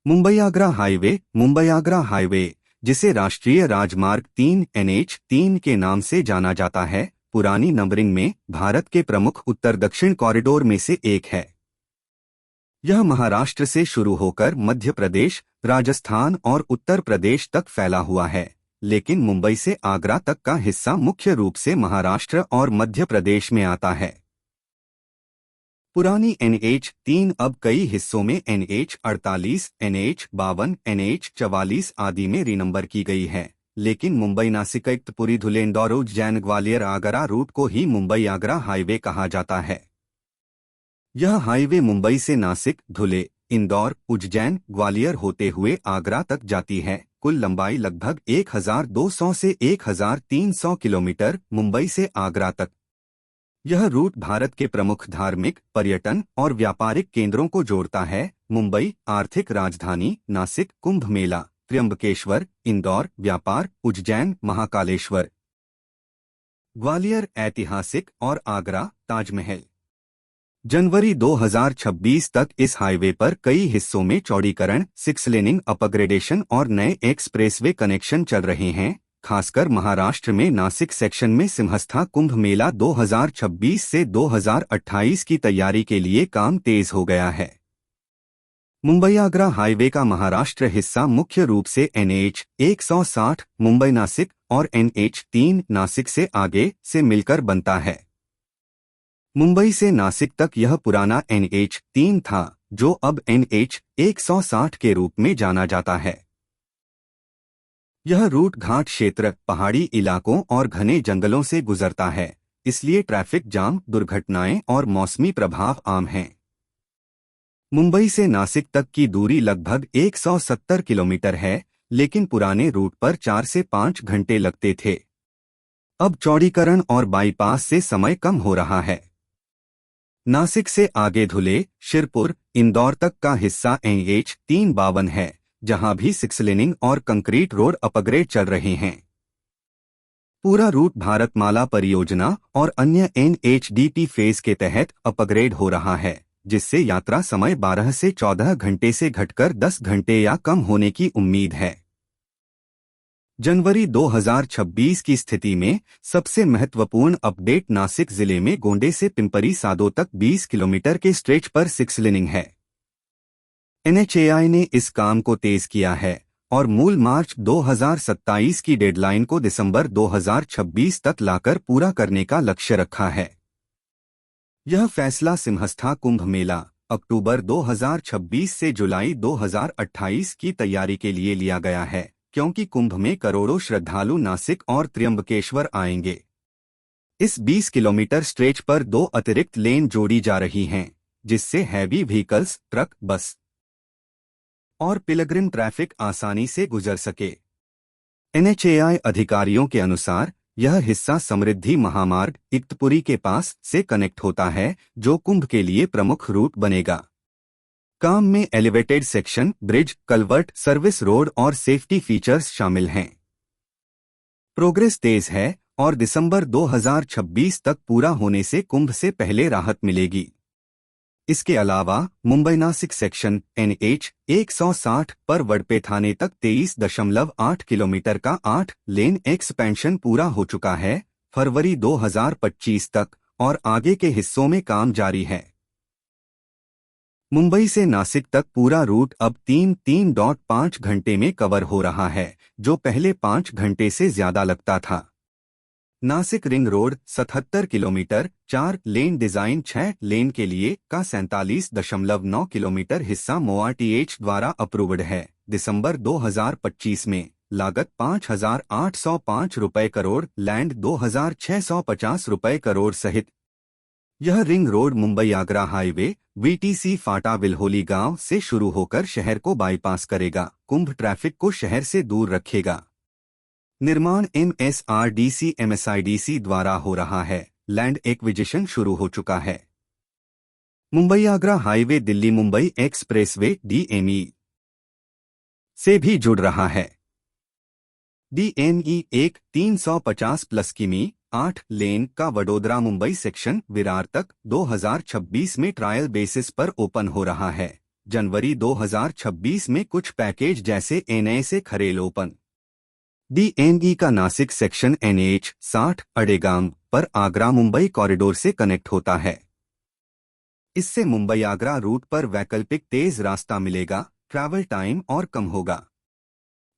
Mumbai Agra highway, जिसे राष्ट्रीय राजमार्ग 3 NH3 के नाम से जाना जाता है, पुरानी नंबरिंग में भारत के प्रमुख उत्तर दक्षिण कॉरिडोर में से एक है। यह महाराष्ट्र से शुरू होकर मध्य प्रदेश, राजस्थान और उत्तर प्रदेश तक फैला हुआ है, लेकिन मुंबई से आगरा तक का हिस्सा मुख्य रूप से महाराष्ट्र और मध्य प्रदेश में आता है। पुरानी NH3 अब कई हिस्सों में NH48, NH52, NH44 आदि में रिनंबर की गई है, लेकिन मुंबई नासिक इगतपुरी धुले इंदौर उज्जैन ग्वालियर आगरा रूट को ही मुंबई आगरा हाईवे कहा जाता है। यह हाईवे मुंबई से नासिक, धुले, इंदौर, उज्जैन, ग्वालियर होते हुए आगरा तक जाती है। कुल लंबाई लगभग 1200 से 1300 किलोमीटर मुंबई से आगरा तक। यह रूट भारत के प्रमुख धार्मिक, पर्यटन और व्यापारिक केंद्रों को जोड़ता है। मुंबई आर्थिक राजधानी, नासिक कुंभ मेला, त्र्यंबकेश्वर, इंदौर व्यापार, उज्जैन महाकालेश्वर, ग्वालियर ऐतिहासिक और आगरा ताजमहल। जनवरी 2026 तक इस हाईवे पर कई हिस्सों में चौड़ीकरण, 6 लेनिंग अपग्रेडेशन और नए एक्सप्रेसवे कनेक्शन चल रहे हैं। खासकर महाराष्ट्र में नासिक सेक्शन में सिंहस्था कुंभ मेला 2026 से 2028 की तैयारी के लिए काम तेज हो गया है। मुंबई आगरा हाईवे का महाराष्ट्र हिस्सा मुख्य रूप से NH160 मुंबई नासिक और NH3 नासिक से आगे से मिलकर बनता है। मुंबई से नासिक तक यह पुराना NH3 था, जो अब NH160 के रूप में जाना जाता है। यह रूट घाट क्षेत्र, पहाड़ी इलाकों और घने जंगलों से गुजरता है, इसलिए ट्रैफिक जाम, दुर्घटनाएं और मौसमी प्रभाव आम हैं। मुंबई से नासिक तक की दूरी लगभग 170 किलोमीटर है, लेकिन पुराने रूट पर 4 से 5 घंटे लगते थे। अब चौड़ीकरण और बाईपास से समय कम हो रहा है। नासिक से आगे धुले, शिरपुर, इंदौर तक का हिस्सा NH352 है, जहां भी 6 लेनिंग और कंक्रीट रोड अपग्रेड चल रहे हैं। पूरा रूट भारतमाला परियोजना और अन्य NHDP फेज के तहत अपग्रेड हो रहा है, जिससे यात्रा समय 12 से 14 घंटे से घटकर 10 घंटे या कम होने की उम्मीद है। जनवरी 2026 की स्थिति में सबसे महत्वपूर्ण अपडेट नासिक जिले में गोंडे से पिंपरी सादो तक 20 किलोमीटर के स्ट्रेच पर 6 लेनिंग है। NHAI ने इस काम को तेज किया है और मूल मार्च 2027 की डेडलाइन को दिसंबर 2026 तक लाकर पूरा करने का लक्ष्य रखा है। यह फैसला सिंहस्था कुंभ मेला अक्टूबर 2026 से जुलाई 2028 की तैयारी के लिए लिया गया है, क्योंकि कुंभ में करोड़ों श्रद्धालु नासिक और त्र्यंबकेश्वर आएंगे। इस 20 किलोमीटर स्ट्रेच पर 2 अतिरिक्त लेन जोड़ी जा रही हैं, जिससे हैवी व्हीकल्स, ट्रक, बस और पिलग्रिम ट्रैफिक आसानी से गुजर सके। NHAI अधिकारियों के अनुसार यह हिस्सा समृद्धि महामार्ग इगतपुरी के पास से कनेक्ट होता है, जो कुंभ के लिए प्रमुख रूट बनेगा। काम में elevated section, bridge, culvert, service road और सेफ्टी फीचर्स शामिल हैं। प्रोग्रेस तेज है और दिसंबर 2026 तक पूरा होने से कुंभ से पहले राहत मिलेगी। इसके अलावा मुंबई नासिक सेक्शन NH160 पर वडपे थाने तक 23.8 किलोमीटर का 8 लेन एक्सपेंशन पूरा हो चुका है, फरवरी 2025 तक, और आगे के हिस्सों में काम जारी है। मुंबई से नासिक तक पूरा रूट अब 3.5 घंटे में कवर हो रहा है, जो पहले 5 घंटे से ज्यादा लगता था। नासिक रिंग रोड 77 किलोमीटर, 4 लेन डिजाइन 6 लेन के लिए का 47.9 किलोमीटर हिस्सा MoRTH द्वारा अप्रूव्ड है। दिसंबर 2025 में लागत 5,805 रुपए करोड़, लैंड 2,650 रुपए करोड़ सहित यह ring road Mumbai Agra highway VTC फाटा विल्होली गांव से शुरू होकर शहर को बाईपास करेगा, कुंभ ट्रैफिक को शहर से दूर रखेगा। निर्माण MSRDC MSIDC द्वारा हो रहा है, लैंड एक्विजिशन शुरू हो चुका है। Mumbai Agra highway Delhi Mumbai expressway DME से भी जुड़ रहा है। DME एक 350 प्लस किमी 8 लेन का वडोदरा मुंबई सेक्शन विरार तक 2026 में ट्रायल बेसिस पर ओपन हो रहा है, जनवरी 2026 में कुछ पैकेज जैसे एनए से खरेल ओपन DME का नासिक सेक्शन NH-60 अडेगाम पर आगरा मुंबई कॉरिडोर से कनेक्ट होता है। इससे मुंबई आगरा रूट पर वैकल्पिक तेज रास्ता मिलेगा, ट्रैवल टाइम और कम होगा।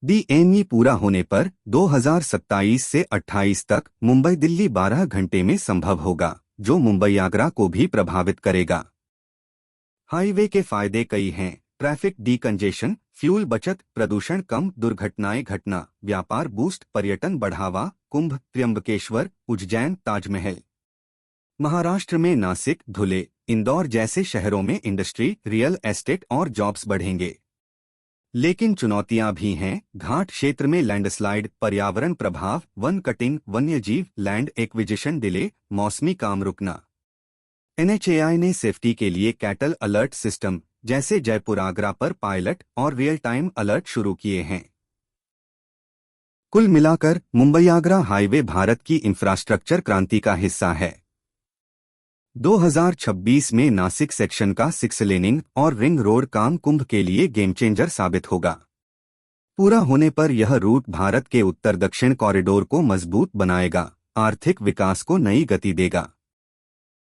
DME पूरा होने पर 2027 से 28 तक मुंबई दिल्ली 12 घंटे में संभव होगा, जो मुंबई आगरा को भी प्रभावित करेगा। हाईवे के फायदे कई हैं: ट्रैफिक डीकंजेशन, फ्यूल बचत, प्रदूषण कम, दुर्घटनाएं घटना, व्यापार बूस्ट, पर्यटन बढ़ावा, कुंभ, त्र्यंबकेश्वर, उज्जैन, ताजमहल। महाराष्ट्र में नासिक, धुले, इंदौर जैसे शहरों में इंडस्ट्री, रियल एस्टेट और जॉब्स बढ़ेंगे। लेकिन चुनौतियां भी हैं: घाट क्षेत्र में लैंडस्लाइड, पर्यावरण प्रभाव, वन कटिंग, वन्यजीव, लैंड एक्विजिशन डिले, मौसमी काम रुकना। NHAI ने सेफ्टी के लिए कैटल अलर्ट सिस्टम जैसे जयपुर आगरा पर पायलट और रियल टाइम अलर्ट शुरू किए हैं। कुल मिलाकर मुंबई आगरा हाईवे भारत की इंफ्रास्ट्रक्चर क्रांति का हिस्सा है। 2026 में नासिक सेक्शन का 6 लेनिंग और रिंग रोड काम कुंभ के लिए गेम चेंजर साबित होगा। पूरा होने पर यह रूट भारत के उत्तर दक्षिण कॉरिडोर को मजबूत बनाएगा, आर्थिक विकास को नई गति देगा।